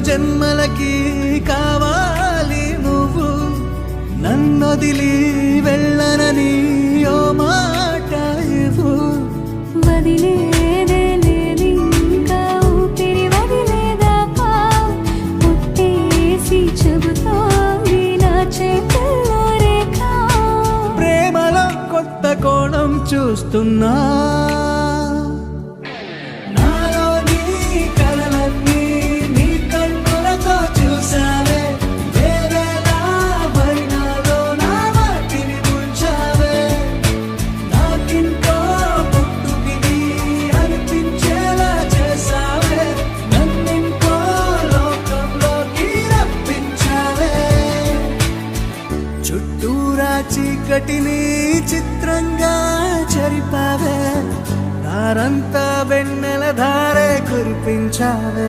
జన్మలకి కావాలి నువ్వు, నన్నొదిలి వెళ్ళనని ఓ మాట ఇవ్వు. వదిలేదే లేదింకా ఊపిరి వదిలేదాకా, పుట్టేసి చెబుతోంది నా చేతుల్లో రేఖ. ప్రేమలో కొత్త కోణం చూస్తున్నా, నాలో నీ కలలన్నీ నీ కన్నులతో చూసావే. వేరేలా వర్ణాలో నా వాటిని ముంచావే. నాకింకో పుట్టుకిది అనిపించేలా చేసావే. నన్నింకో లోకంలోకి రప్పించావే. చుట్టూరా చీకటిని చిత్రంగా చెరిపావే. దారంతా వెన్నెల ధారే కురిపించావే.